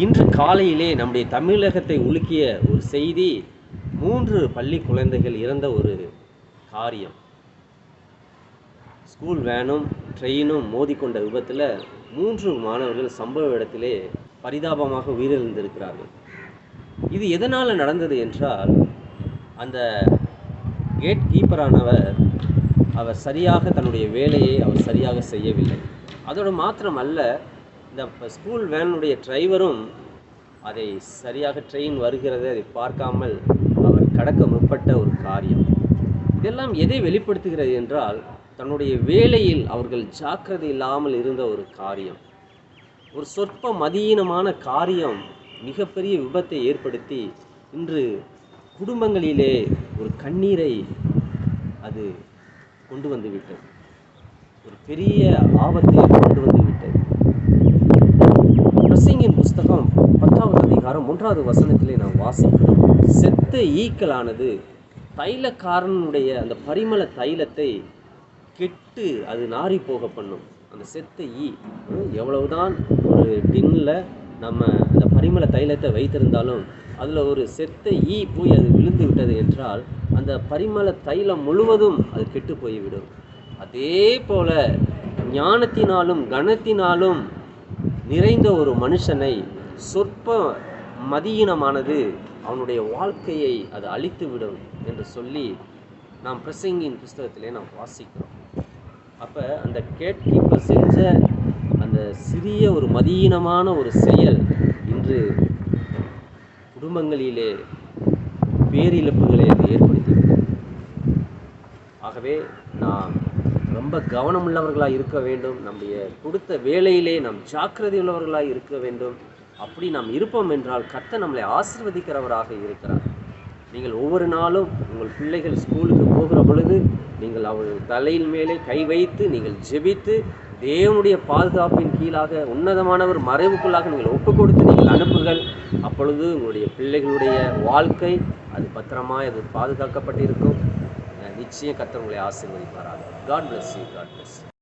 இன்று காலையிலே நம்முடைய தமிழகத்தை உலுக்கிய ஒரு செய்தி, 3 பள்ளி குழந்தைகள் இறந்த ஒரு காரியம். ஸ்கூல் வேனும் ட்ரெயினும் மோதிக்கொண்ட விபத்தில் 3 மாணவர்கள் சம்பவ இடத்திலே பரிதாபமாக உயிரிழந்திருக்கிறார்கள். இது எதனால் நடந்தது என்றால், அந்த கேட் கீப்பரானவர் அவர் சரியாக தன்னுடைய வேலையை அவர் சரியாக செய்யவில்லை. அதோடு மாத்திரமல்ல, இந்த ஸ்கூல் வேனுடைய டிரைவரும் அதை சரியாக ட்ரெயின் வருகிறதை அதை பார்க்காமல் அவர் கடக்க முற்பட்ட ஒரு காரியம். இதெல்லாம் எதை வெளிப்படுத்துகிறது என்றால், தன்னுடைய வேலையில் அவர்கள் ஜாக்கிரதை இல்லாமல் இருந்த ஒரு காரியம். ஒரு சொற்ப மதியீனமான காரியம் மிகப்பெரிய விபத்தை ஏற்படுத்தி இன்று குடும்பங்களிலே ஒரு கண்ணீரை அது கொண்டு வந்து விட்டது. ஒரு பெரிய ஆபத்தை கொண்டு வந்து விட்டது. பிரசங்கின் புஸ்தகம் 10வது அதிகாரம் 3வது வசனத்திலே நாம் வாசிக்கிறோம். செத்த ஈக்களானது தைலக்காரனுடைய அந்த பரிமள தைலத்தை கெட்டு அது நாரி போக பண்ணும். அந்த செத்த ஈ எவ்வளவுதான் ஒரு டின்னில் நம்ம அந்த பரிமள தைலத்தை வைத்திருந்தாலும் அதில் ஒரு செத்த ஈ போய் அது விழுந்து விட்டது என்றால் அந்த பரிமள தைலம் முழுவதும் அது கெட்டு போய்விடும். அதே போல ஞானத்தினாலும் கனத்தினாலும் நிறைந்த ஒரு மனுஷனை சொற்ப மதியீனமானது அவனுடைய வாழ்க்கையை அது அழித்துவிடும் என்று சொல்லி நாம் பிரசங்கியின் புஸ்தகத்திலே நாம் வாசிக்கிறோம். அப்போ அந்த கேட் கீப்பர் செஞ்ச அந்த சிறிய ஒரு மதியீனமான ஒரு செயல் இன்று குடும்பங்களிலே பேரிழப்புகளை ஏற்படுத்திவிடும். ஆகவே நாம் ரொம்ப கவனமுள்ளவர்களாக இருக்க வேண்டும். நம்முடைய கொடுத்த வேலையிலே நாம் ஜாக்கிரதை உள்ளவர்களாக இருக்க வேண்டும். அப்படி நாம் இருப்போம் என்றால் கர்த்தர் நம்மளை ஆசீர்வதிக்கிறவராக இருக்கிறார். நீங்கள் ஒவ்வொரு நாளும் உங்கள் பிள்ளைகள் ஸ்கூலுக்கு போகிற பொழுது நீங்கள் அவர்கள் தலையின் மேலே கை வைத்து நீங்கள் ஜெபித்து தேவனுடைய பாதுகாப்பின் கீழாக உன்னதமானவர் மறைவுக்குள்ளாக நீங்கள் ஒப்பு கொடுத்து நீங்கள் அனுப்புங்கள். அப்பொழுது உங்களுடைய பிள்ளைகளுடைய வாழ்க்கை அது பத்திரமாய் அது பாதுகாக்கப்பட்டிருக்கும். நிச்சயம் கர்த்தர் உங்களை ஆசீர்வதிப்பாராக. God bless you. God bless you.